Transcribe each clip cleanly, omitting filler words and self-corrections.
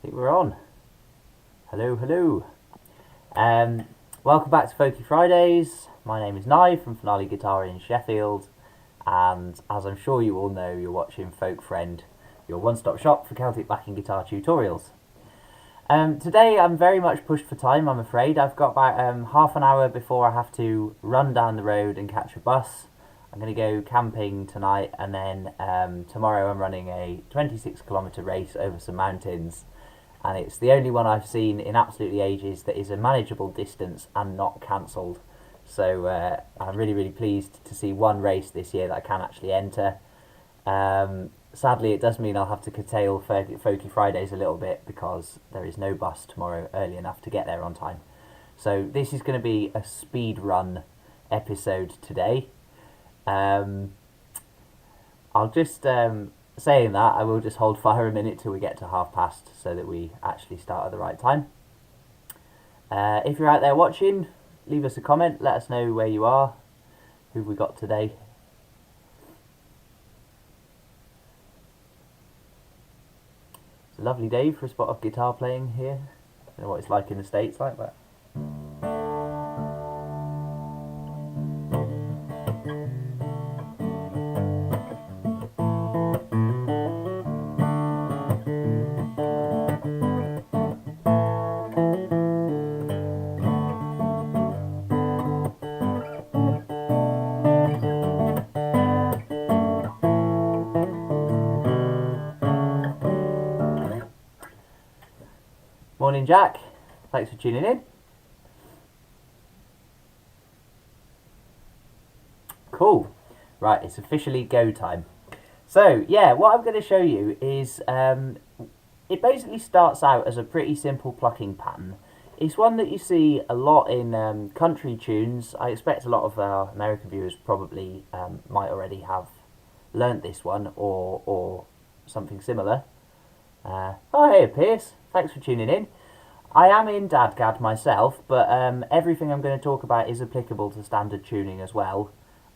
think we're on. Hello, hello. Welcome back to Folky Fridays. My name is Nye from Finale Guitar in Sheffield, and as I'm sure you all know, you're watching Folk Friend, your one-stop shop for Celtic backing guitar tutorials. Today I'm very much pushed for time, I'm afraid. I've got about half an hour before I have to run down the road and catch a bus. I'm going to go camping tonight, and then tomorrow I'm running a 26-kilometre race over some mountains, and it's the only one I've seen in absolutely ages that is a manageable distance and not cancelled. So I'm really pleased to see one race this year that I can actually enter. Sadly, it does mean I'll have to curtail Folky Fridays a little bit because there is no bus tomorrow early enough to get there on time. So this is going to be a speed run episode today. I'll just saying that I will just hold fire a minute till we get to past so that we actually start at the right time. If you're out there watching, leave us a comment, let us know where you are. Who have we got today? It's a lovely day for a spot of guitar playing here. I don't know what it's like in the States like that. Morning, Jack. Thanks for tuning in. Cool. Right, it's officially go time. So, yeah, what I'm going to show you is it basically starts out as a pretty simple plucking pattern. It's one that you see a lot in country tunes. I expect a lot of our American viewers probably might already have learnt this one or something similar. Oh, hey, Pierce. Thanks for tuning in. I am in DADGAD myself, but everything I'm going to talk about is applicable to standard tuning as well,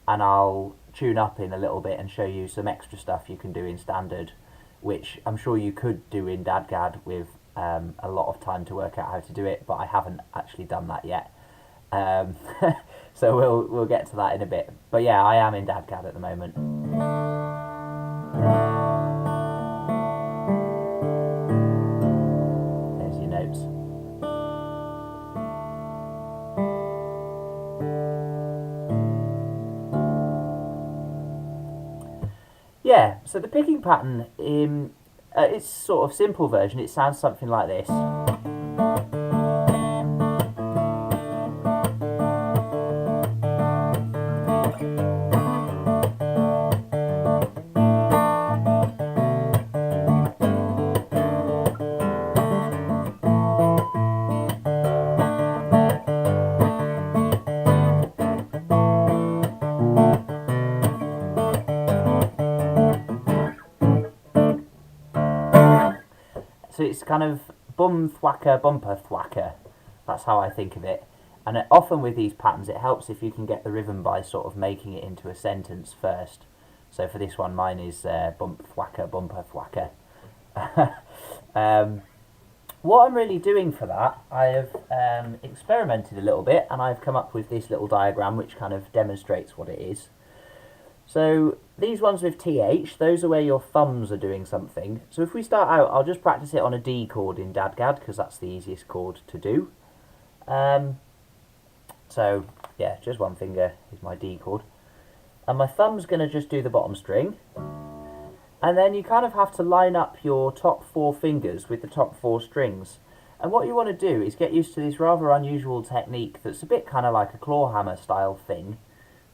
and I'll tune up in a little bit and show you some extra stuff you can do in standard, which I'm sure you could do in DADGAD with a lot of time to work out how to do it, but I haven't actually done that yet. So we'll get to that in a bit. But yeah, I am in DADGAD at the moment. Yeah, so the picking pattern in its sort of simple version, it sounds something like this. So it's kind of bum thwacker, bumper thwacker. That's how I think of it. And often with these patterns, it helps if you can get the rhythm by sort of making it into a sentence first. So for this one, mine is bump thwacker, bumper thwacker. What I'm really doing for that, I have experimented a little bit, and I've come up with this little diagram which kind of demonstrates what it is. So these ones with TH, those are where your thumbs are doing something. So if we start out, I'll just practice it on a D chord in DADGAD because that's the easiest chord to do. So yeah, just one finger is my D chord. And my thumb's going to just do the bottom string. And then you kind of have to line up your top 4 fingers with the top 4 strings. And what you want to do is get used to this rather unusual technique that's a bit kind of like a claw hammer style thing,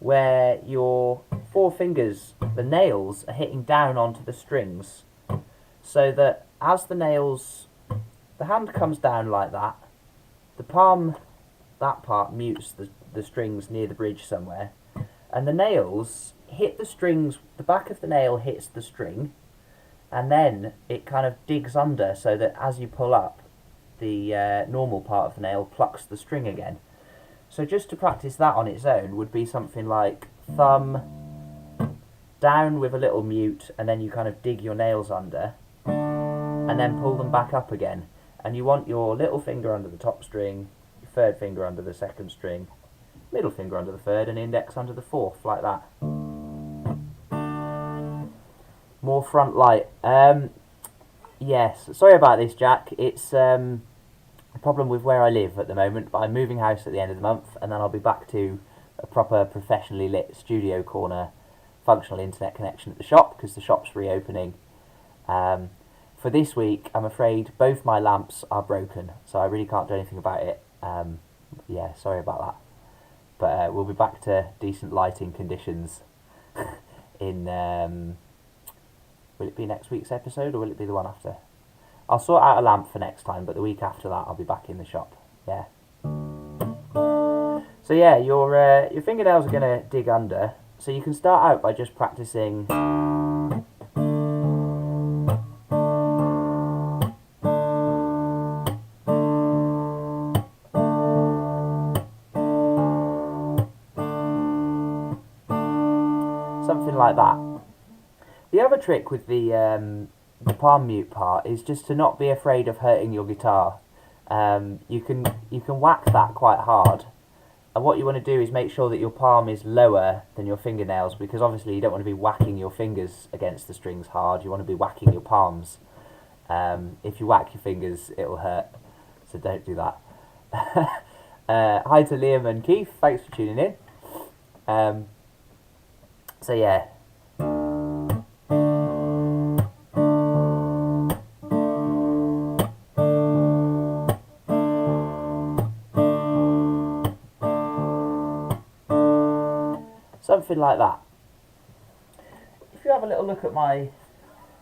where your 4 fingers, the nails, are hitting down onto the strings, so that as the nails, the hand comes down like that, the palm, that part mutes the strings near the bridge somewhere, and the nails hit the strings, the back of the nail hits the string, and then it kind of digs under so that as you pull up, the normal part of the nail plucks the string again. So just to practice that on its own would be something like thumb down with a little mute, and then you kind of dig your nails under, and then pull them back up again. And you want your little finger under the top string, your third finger under the second string, middle finger under the third, and index under the fourth, like that. More front light. Yes, sorry about this, Jack. It's a problem with where I live at the moment, but I'm moving house at the end of the month, and then I'll be back to a proper professionally lit studio corner, functional internet connection at the shop, because the shop's reopening. For this week, I'm afraid both my lamps are broken, so I really can't do anything about it. Yeah, sorry about that. But we'll be back to decent lighting conditions in... will it be next week's episode, or will it be the one after? I'll sort out a lamp for next time, but the week after that I'll be back in the shop. Yeah. So yeah, your fingernails are going to dig under, so you can start out by just practicing... something like that. The other trick with the palm mute part is just to not be afraid of hurting your guitar. You can whack that quite hard, and what you want to do is make sure that your palm is lower than your fingernails, because obviously you don't want to be whacking your fingers against the strings hard. You want to be whacking your palms. If you whack your fingers, it'll hurt, so don't do that. Hi to Liam and Keith, thanks for tuning in. So yeah. Something like that. If you have a little look at my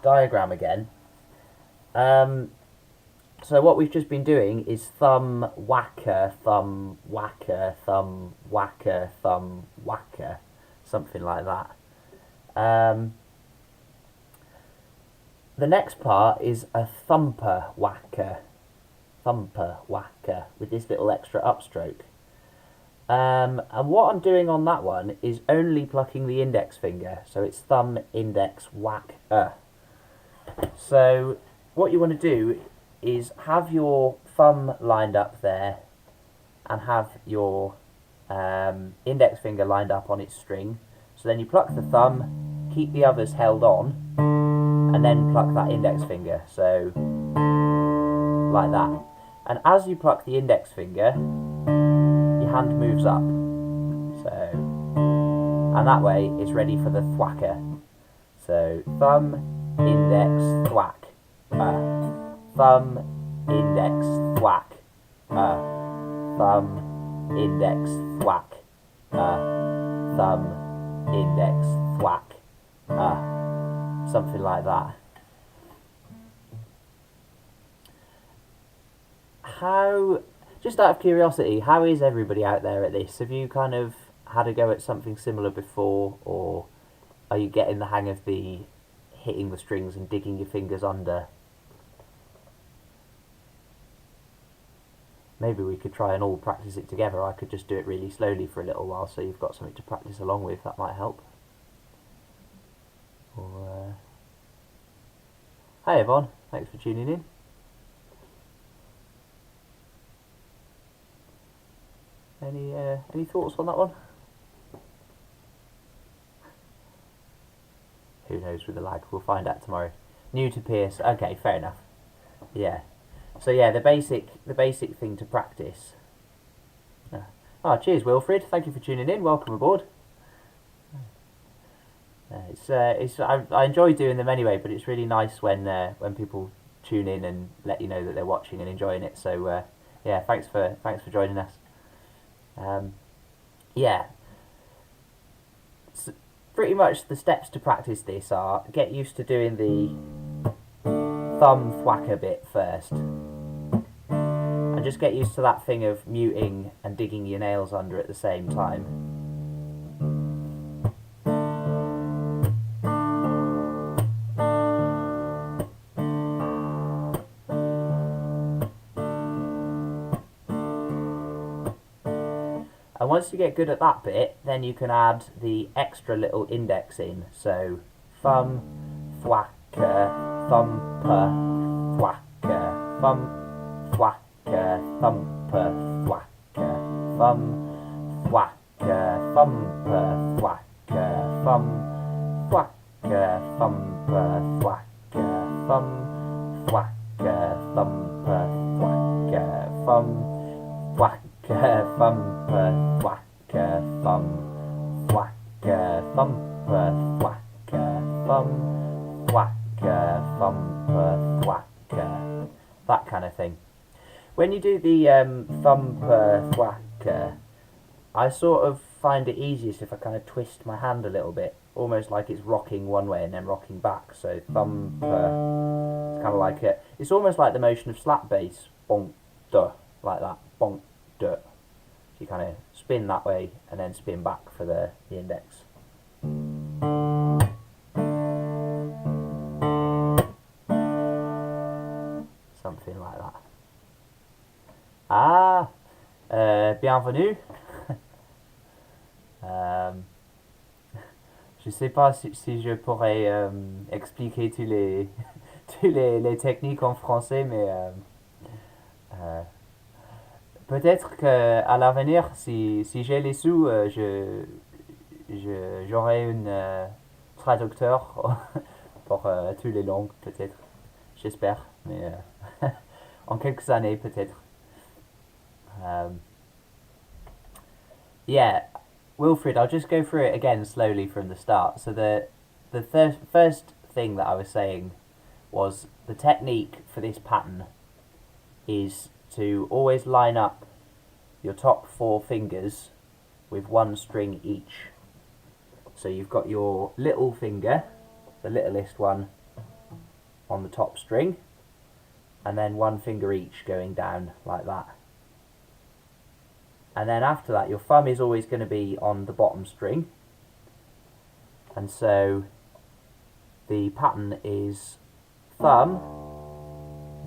diagram again, so what we've just been doing is thumb, whacker, thumb, whacker, thumb, whacker, thumb, whacker, something like that. The next part is a thumper whacker, with this little extra upstroke. And what I'm doing on that one is only plucking the index finger, so it's thumb, index, whack, So what you want to do is have your thumb lined up there, and have your index finger lined up on its string. So then you pluck the thumb, keep the others held on, and then pluck that index finger, so like that. And as you pluck the index finger, your hand moves up, so, and that way it's ready for the thwacker. So thumb, index, thwack, thumb, index, thwack, thumb, index, thwack, thumb, index, thwack, something like that. How, just out of curiosity, how is everybody out there at this? Have you kind of had a go at something similar before, or are you getting the hang of the hitting the strings and digging your fingers under? Maybe we could try and all practice it together. I could just do it really slowly for a little while, so you've got something to practice along with. That might help. Or, hi Yvonne, thanks for tuning in. Any thoughts on that one? Who knows with the lag? We'll find out tomorrow. New to Pierce. Okay, fair enough. Yeah. So yeah, the basic thing to practice. Oh, cheers, Wilfred. Thank you for tuning in. Welcome aboard. I enjoy doing them anyway, but it's really nice when people tune in and let you know that they're watching and enjoying it. So yeah, thanks for joining us. Yeah. So pretty much the steps to practice this are: get used to doing the thumb thwacker bit first, and just get used to that thing of muting and digging your nails under at the same time. And once you get good at that bit, then you can add the extra little index in. So thumb, thwacker, thumper, thwacker, thump, thwacker, thumper, thwacker, thump, thwacker, thumper, thwacker, thump, thwacker, thumper, thwacker, thump, thwacker, thumper, thwacker, thump, thwacker, thumper, thwacker, thump, thwacker, thumper, thwacker, thump, thwacker, thumper, thwacker, that kind of thing. When you do the thumper, thwacker, I sort of find it easiest if I kind of twist my hand a little bit, almost like it's rocking one way and then rocking back. So thumper, it's kind of like it. It's almost like the motion of slap bass, bonk, duh, like that, bonk, duh. So you kind of spin that way and then spin back for the index. Something like that. Ah, bienvenue. Je sais pas si je pourrais expliquer tous les les techniques en français, mais peut-être que à l'avenir, si j'ai les sous, j'aurai un traducteur pour toutes les langues, peut-être. J'espère, mais en quelques années, peut-être. Yeah, Wilfred, I'll just go through it again slowly from the start. So the first thing that I was saying was the technique for this pattern is to always line up your top 4 fingers with 1 string each. So you've got your little finger, the littlest one, on the top string, and then 1 finger each going down like that. And then after that, your thumb is always going to be on the bottom string. And so the pattern is thumb,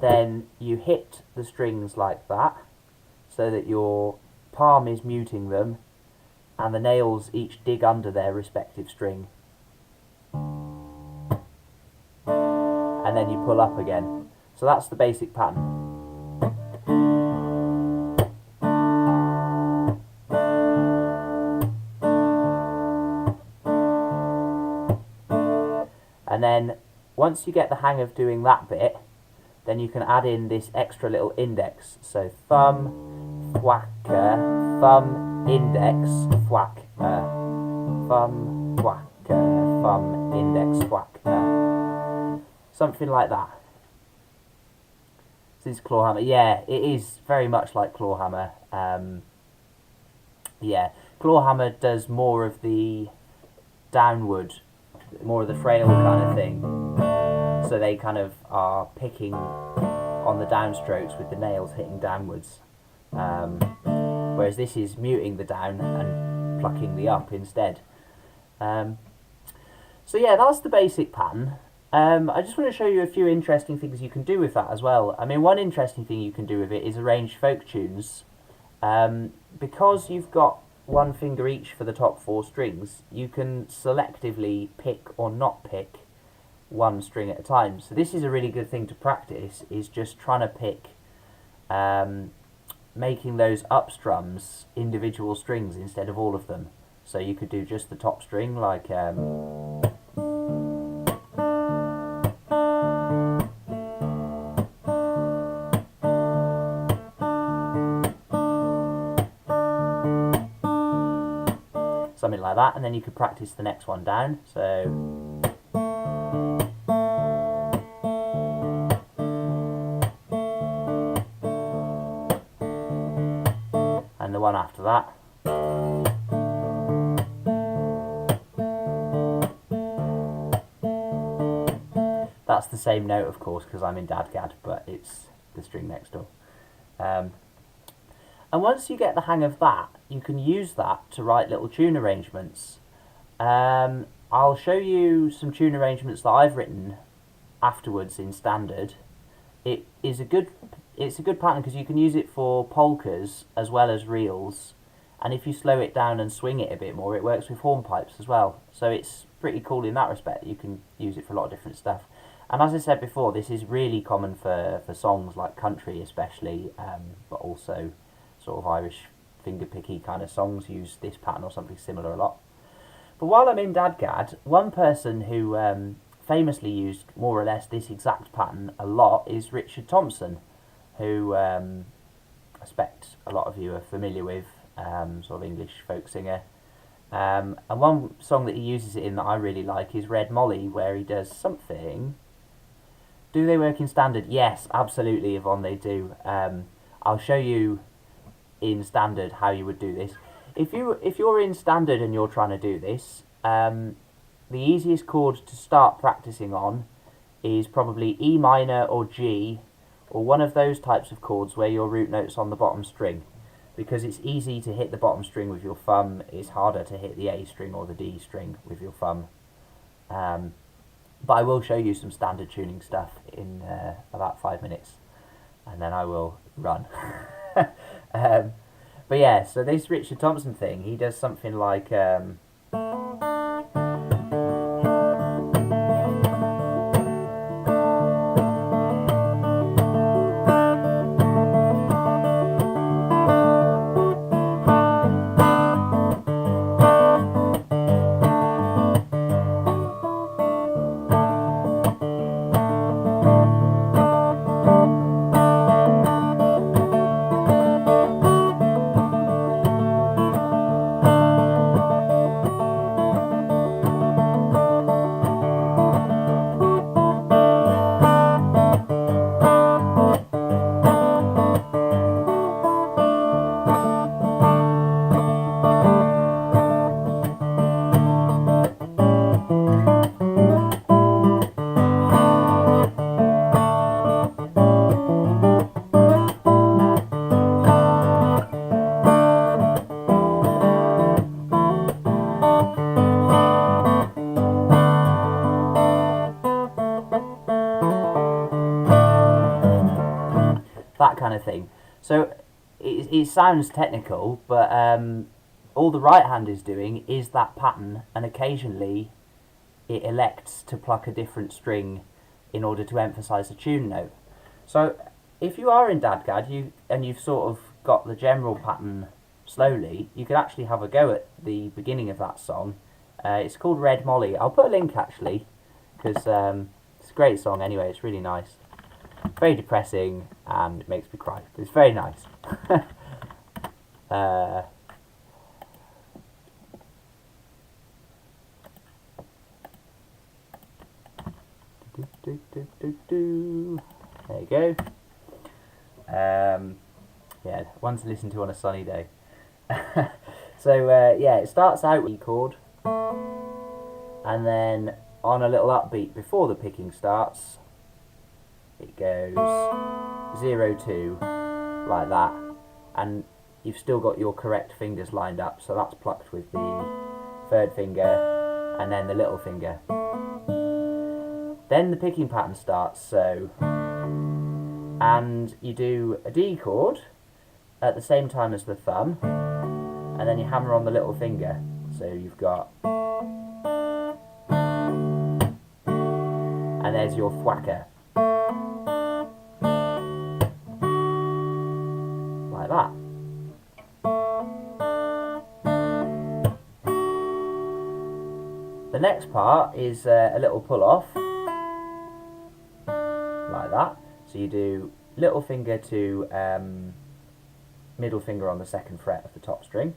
then you hit the strings like that, so that your palm is muting them, and the nails each dig under their respective string. And then you pull up again. So that's the basic pattern. And then once you get the hang of doing that bit, then you can add in this extra little index. So thumb, thwacker, thumb, index, thwacker, thumb, thwacker, thumb, index, thwacker. Something like that. This is claw hammer. Yeah, it is very much like claw hammer. Yeah, claw hammer does more of the downward, more of the frail kind of thing. So they kind of are picking on the downstrokes with the nails hitting downwards. Whereas this is muting the down and plucking the up instead. So yeah, that's the basic pattern. I just want to show you a few interesting things you can do with that as well. I mean, one interesting thing you can do with it is arrange folk tunes. Because you've got 1 finger each for the top 4 strings, you can selectively pick or not pick 1 string at a time. So this is a really good thing to practice, is just trying to pick, making those up strums individual strings instead of all of them. So you could do just the top string, like something like that, and then you could practice the next one down. So and the one after that. That's the same note, of course, because I'm in DADGAD, but it's the string next door. And once you get the hang of that, you can use that to write little tune arrangements. I'll show you some tune arrangements that I've written afterwards in standard. It's a good pattern because you can use it for polkas as well as reels, and if you slow it down and swing it a bit more, it works with hornpipes as well. So it's pretty cool in that respect. You can use it for a lot of different stuff. And as I said before, this is really common for songs like country especially, but also sort of Irish finger-picky kind of songs use this pattern or something similar a lot. But while I'm in DADGAD, one person who famously used more or less this exact pattern a lot is Richard Thompson, who I expect a lot of you are familiar with, sort of English folk singer. And one song that he uses it in that I really like is Red Molly, where he does something. Do they work in standard? Yes, absolutely, Yvonne, they do. I'll show you in standard how you would do this. If you're in standard and you're trying to do this, the easiest chord to start practicing on is probably E minor or G, or one of those types of chords where your root note's on the bottom string, because it's easy to hit the bottom string with your thumb. It's harder to hit the A string or the D string with your thumb. But I will show you some standard tuning stuff in about 5 minutes, and then I will run. But yeah, so this Richard Thompson thing, he does something like that kind of thing. So it sounds technical, but all the right hand is doing is that pattern, and occasionally it elects to pluck a different string in order to emphasize a tune note. So if you are in DADGAD and you've sort of got the general pattern slowly, you can actually have a go at the beginning of that song. It's called Red Molly. I'll put a link actually, because it's a great song anyway. It's really nice. Very depressing, and it makes me cry. But it's very nice. There you go. Yeah, one to listen to on a sunny day. So yeah, it starts out with E chord, and then on a little upbeat before the picking starts, it goes 0, 2, like that, and you've still got your correct fingers lined up, so that's plucked with the third finger and then the little finger. Then the picking pattern starts, so, and you do a D chord at the same time as the thumb, and then you hammer on the little finger, so you've got, and there's your thwacker. Like that. The next part is a little pull off, like that. So you do little finger to middle finger on the second fret of the top string,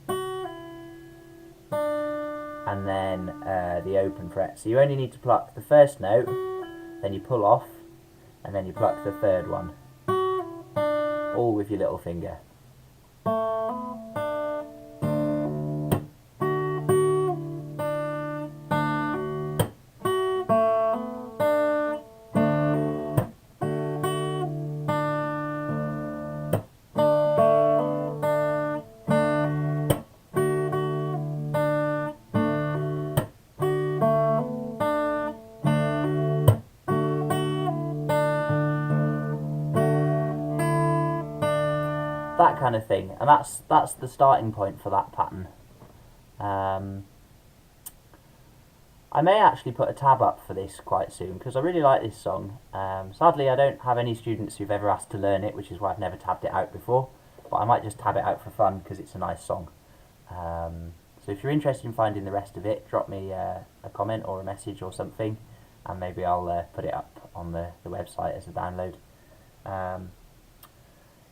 and then the open fret. So you only need to pluck the first note, then you pull off, and then you pluck the third one, all with your little finger. That kind of thing, and that's the starting point for that pattern. I may actually put a tab up for this quite soon because I really like this song. Sadly, I don't have any students who've ever asked to learn it, which is why I've never tabbed it out before. But I might just tab it out for fun because it's a nice song. So if you're interested in finding the rest of it, drop me a comment or a message or something, and maybe I'll put it up on the website as a download.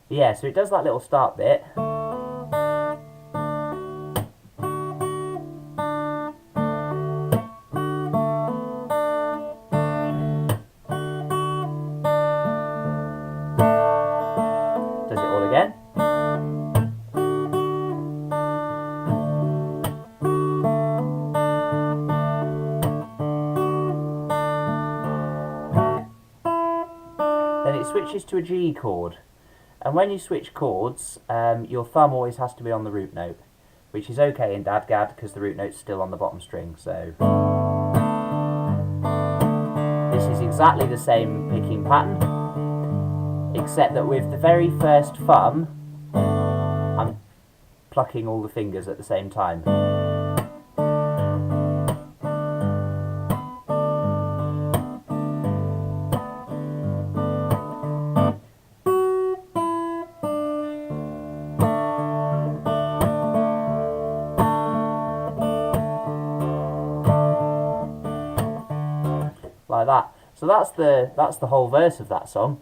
Yeah, so it does that little start bit. Does it all again. Then it switches to a G chord. And when you switch chords, your thumb always has to be on the root note, which is okay in DADGAD because the root note's still on the bottom string. So this is exactly the same picking pattern, except that with the very first thumb, I'm plucking all the fingers at the same time. Like that. So that's the whole verse of that song,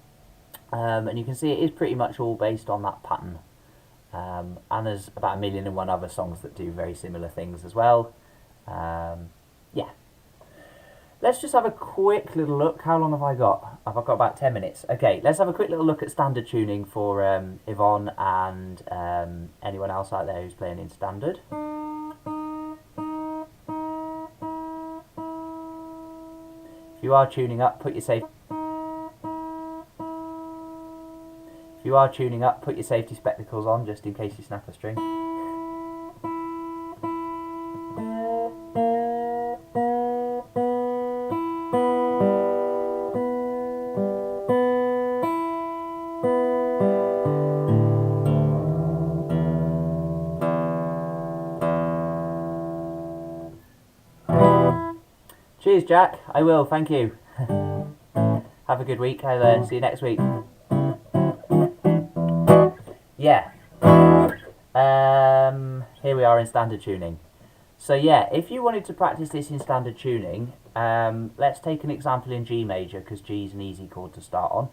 and you can see it is pretty much all based on that pattern. And there's about 1,000,001 other songs that do very similar things as well. Yeah. Let's just have a quick little look. How long have I got? I've got about 10 minutes. Okay, let's have a quick little look at standard tuning for Yvonne and anyone else out there who's playing in standard. If you are tuning up, put your safety spectacles on just in case you snap a string. Cheers, Jack. I will, thank you. Have a good week. I'll see you next week. Yeah. Here we are in standard tuning. So yeah, if you wanted to practice this in standard tuning, let's take an example in G major, because G is an easy chord to start on.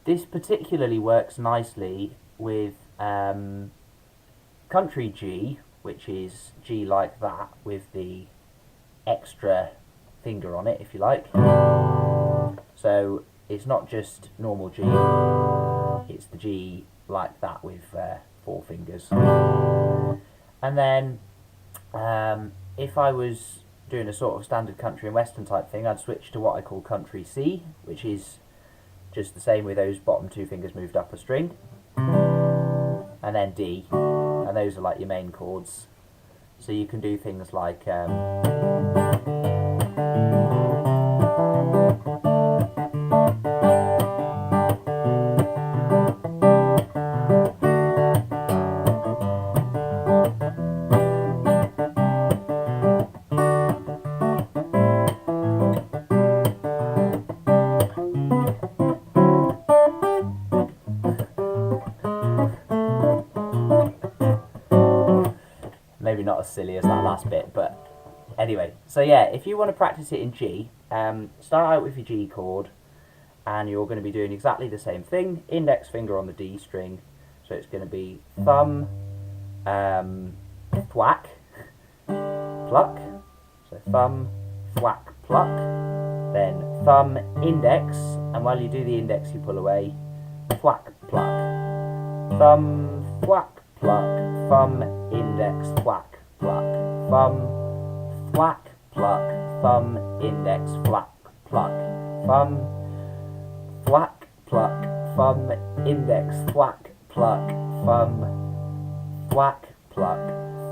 This particularly works nicely with country G, which is G like that, with the extra finger on it, if you like. So it's not just normal G, it's the G like that with 4 fingers. And then if I was doing a sort of standard country and western type thing, I'd switch to what I call country C, which is just the same with those bottom 2 fingers moved up a string, and then D, and those are like your main chords. So you can do things like maybe not as silly as that last bit, but anyway. So yeah, if you want to practice it in G, start out with your G chord, and you're going to be doing exactly the same thing. Index finger on the D string, so it's going to be thumb, thwack, pluck. So thumb, thwack, pluck. Then thumb, index, and while you do the index, you pull away. Thwack, pluck. Thumb, thwack, pluck. Thumb, index, thwack, pluck. Thumb, thwack, pluck. Thumb, index, thwack, pluck. Thumb, thwack, pluck. Thumb, index, thwack, pluck. Thumb, thwack, pluck.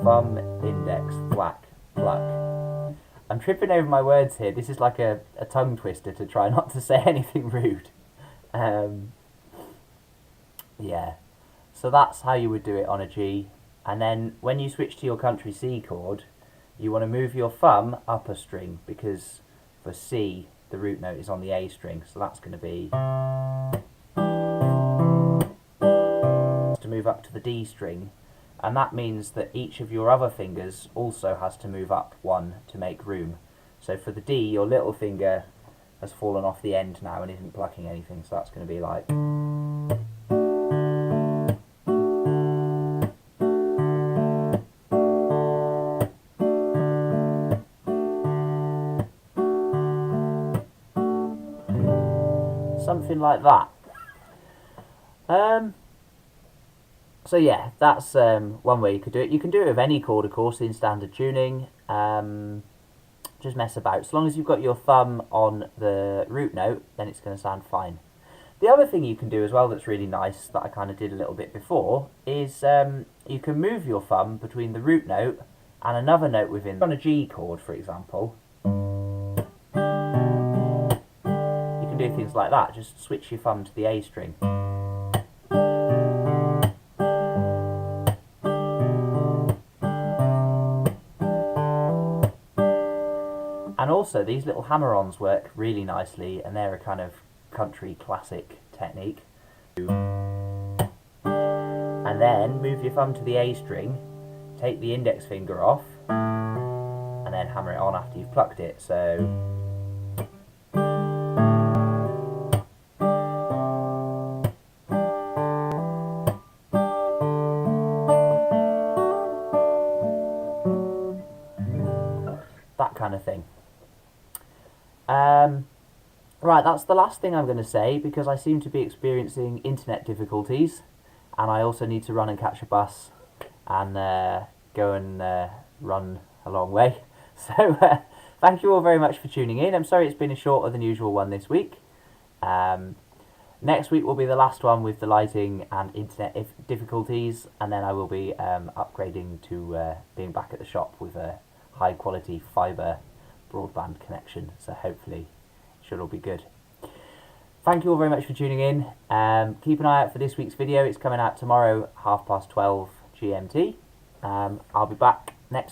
Thumb, index, thwack, pluck. I'm tripping over my words here. This is like a tongue twister to try not to say anything rude. Yeah. So that's how you would do it on a G. And then when you switch to your country C chord, you want to move your thumb up a string, because for C the root note is on the A string, so that's going to be to move up to the D string, and that means that each of your other fingers also has to move up one to make room. So for the D, your little finger has fallen off the end now and isn't plucking anything, so that's going to be like. Something like that. So yeah, that's one way you could do it. You can do it with any chord, of course, in standard tuning. Just mess about. As long as you've got your thumb on the root note, then it's going to sound fine. The other thing you can do as well that's really nice, that I kind of did a little bit before, is you can move your thumb between the root note and another note within. On a G chord, for example, you can do things like that. Just switch your thumb to the A string. And also, these little hammer-ons work really nicely, and they're a kind of country classic technique. And then move your thumb to the A string, take the index finger off, and then hammer it on after you've plucked it. So that kind of thing. Right, that's the last thing I'm going to say, because I seem to be experiencing internet difficulties, and I also need to run and catch a bus and go and run a long way. So thank you all very much for tuning in. I'm sorry it's been a shorter than usual one this week. Next week will be the last one with the lighting and internet difficulties, and then I will be upgrading to being back at the shop with a high quality fibre broadband connection, so hopefully it should all be good. Thank you all very much for tuning in. Keep an eye out for this week's video. It's coming out tomorrow, 12:30 GMT. I'll be back